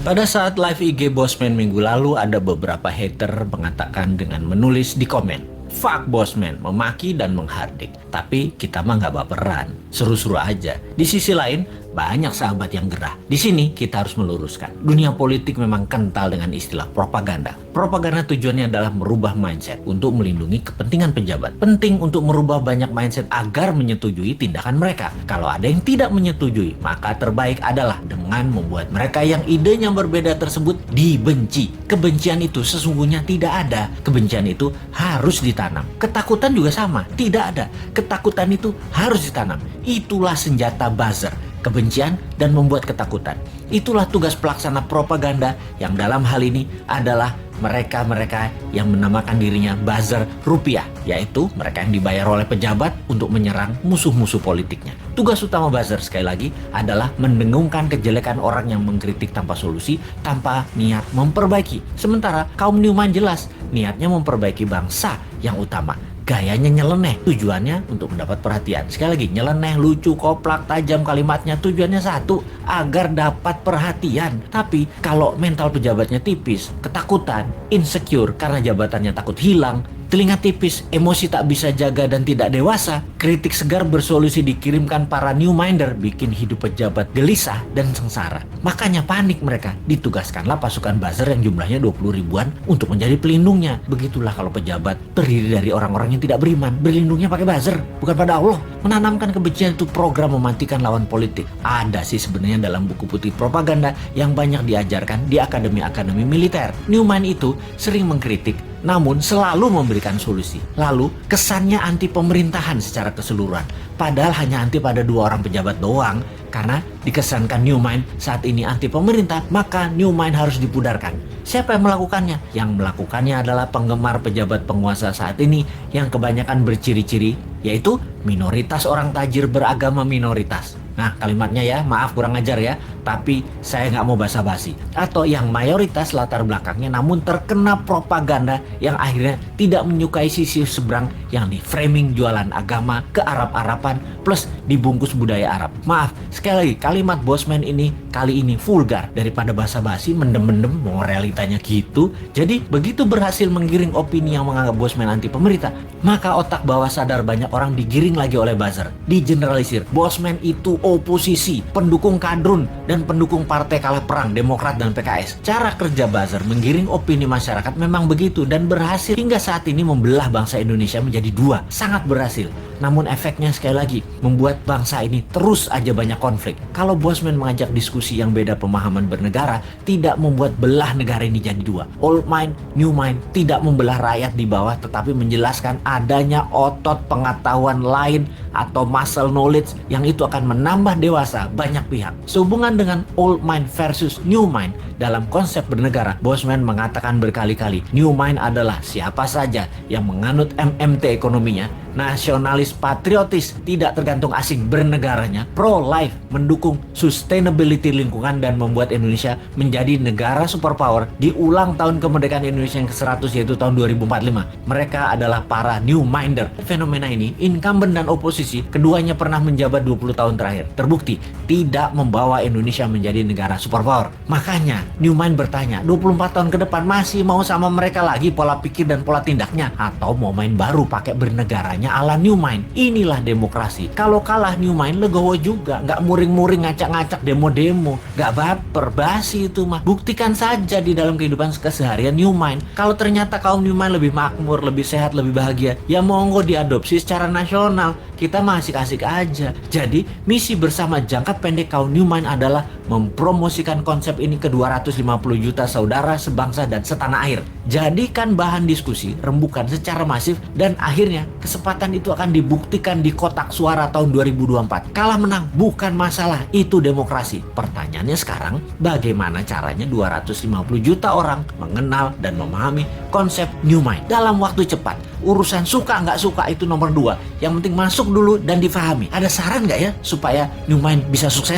Pada saat live IG Bosman minggu lalu, ada beberapa hater mengatakan dengan menulis di komen, "Fuck Bosman," memaki dan menghardik. Tapi kita mah nggak baperan, seru-seru aja. Di sisi lain, banyak sahabat yang gerah. Di sini kita harus meluruskan. Dunia politik memang kental dengan istilah propaganda. Propaganda tujuannya adalah merubah mindset untuk melindungi kepentingan pejabat. Penting untuk merubah banyak mindset agar menyetujui tindakan mereka. Kalau ada yang tidak menyetujui, maka terbaik adalah dengan membuat mereka yang idenya berbeda tersebut dibenci. Kebencian itu sesungguhnya tidak ada. Kebencian itu harus ditanam. Ketakutan juga sama, tidak ada. Ketakutan itu harus ditanam. Itulah senjata buzzer. Kebencian dan membuat ketakutan. Itulah tugas pelaksana propaganda yang dalam hal ini adalah mereka-mereka yang menamakan dirinya buzzer rupiah, yaitu mereka yang dibayar oleh pejabat untuk menyerang musuh-musuh politiknya. Tugas utama buzzer sekali lagi adalah mendengungkan kejelekan orang yang mengkritik tanpa solusi, tanpa niat memperbaiki. Sementara kaum Newman jelas niatnya memperbaiki bangsa yang utama. Gayanya nyeleneh, tujuannya untuk mendapat perhatian. Sekali lagi, nyeleneh, lucu, koplak, tajam kalimatnya, tujuannya satu, agar dapat perhatian. Tapi kalau mental pejabatnya tipis, ketakutan, insecure karena jabatannya takut hilang, telinga tipis, emosi tak bisa jaga dan tidak dewasa, kritik segar bersolusi dikirimkan para Newminder, bikin hidup pejabat gelisah dan sengsara. Makanya panik mereka, ditugaskanlah pasukan buzzer yang jumlahnya 20 ribuan untuk menjadi pelindungnya. Begitulah kalau pejabat terdiri dari orang-orang yang tidak beriman, berlindungnya pakai buzzer, bukan pada Allah. Menanamkan kebencian itu program mematikan lawan politik. Ada sih sebenarnya dalam buku putih propaganda yang banyak diajarkan di akademi-akademi militer. Newman itu sering mengkritik, namun selalu memberikan solusi. Lalu kesannya anti pemerintahan secara keseluruhan. Padahal hanya anti pada 2 orang pejabat doang. Karena dikesankan Newman saat ini anti pemerintah, maka Newman harus dipudarkan. Siapa yang melakukannya? Yang melakukannya adalah penggemar pejabat penguasa saat ini yang kebanyakan berciri-ciri, yaitu minoritas orang tajir beragama minoritas. Nah, kalimatnya ya, maaf kurang ajar ya, tapi saya nggak mau basa-basi. Atau yang mayoritas latar belakangnya namun terkena propaganda yang akhirnya tidak menyukai sisi seberang yang di framing jualan agama ke Arab-Araban plus dibungkus budaya Arab. Maaf, sekali lagi kalimat Bosman ini kali ini vulgar. Daripada basa-basi mendem-mendem mau realitanya gitu. Jadi begitu berhasil menggiring opini yang menganggap Bosman anti pemerintah, maka otak bawah sadar banyak orang digiring lagi oleh buzzer. Digeneralisir, Bosman itu oposisi, pendukung kadrun, dan pendukung partai kalah perang, Demokrat dan PKS. Cara kerja buzzer menggiring opini masyarakat memang begitu dan berhasil hingga saat ini membelah bangsa Indonesia menjadi 2. Sangat berhasil. Namun efeknya sekali lagi membuat bangsa ini terus aja banyak konflik. Kalau Bosman mengajak diskusi yang beda pemahaman bernegara, tidak membuat belah negara ini jadi 2. Old mind, new mind, tidak membelah rakyat di bawah, tetapi menjelaskan adanya otot pengetahuan lain atau muscle knowledge yang itu akan menambah dewasa banyak pihak. Sehubungan dengan old mind versus new mind dalam konsep bernegara, Bosman mengatakan berkali-kali, new mind adalah siapa saja yang menganut MMT ekonominya, nasionalis patriotis, tidak tergantung asing bernegaranya, pro-life, mendukung sustainability lingkungan dan membuat Indonesia menjadi negara superpower di ulang tahun kemerdekaan Indonesia yang ke-100 yaitu tahun 2045. Mereka adalah para new minder. Fenomena ini, incumbent dan oposisi, keduanya pernah menjabat 20 tahun terakhir. Terbukti, tidak membawa Indonesia menjadi negara superpower. Makanya, new mind bertanya, 24 tahun ke depan masih mau sama mereka lagi pola pikir dan pola tindaknya? Atau mau main baru pakai bernegaranya ala new mind? Inilah demokrasi. Kalau kalah new mind legowo juga, nggak muring-muring ngacak-ngacak demo-demo, nggak baper, basi itu mah. Buktikan saja di dalam kehidupan keseharian new mind. Kalau ternyata kaum new mind lebih makmur, lebih sehat, lebih bahagia, ya monggo diadopsi secara nasional. Kita masih asik aja. Jadi misi bersama jangka pendek kaum new mind adalah mempromosikan konsep ini ke 250 juta saudara sebangsa dan setanah air. Jadikan bahan diskusi, rembukan secara masif, dan akhirnya kesempatan itu akan dibuktikan di kotak suara tahun 2024. Kalah menang bukan masalah, itu demokrasi. Pertanyaannya sekarang, bagaimana caranya 250 juta orang mengenal dan memahami konsep new mind dalam waktu cepat? Urusan suka nggak suka itu nomor 2. Yang penting masuk dulu dan difahami. Ada saran nggak ya supaya new mind bisa sukses?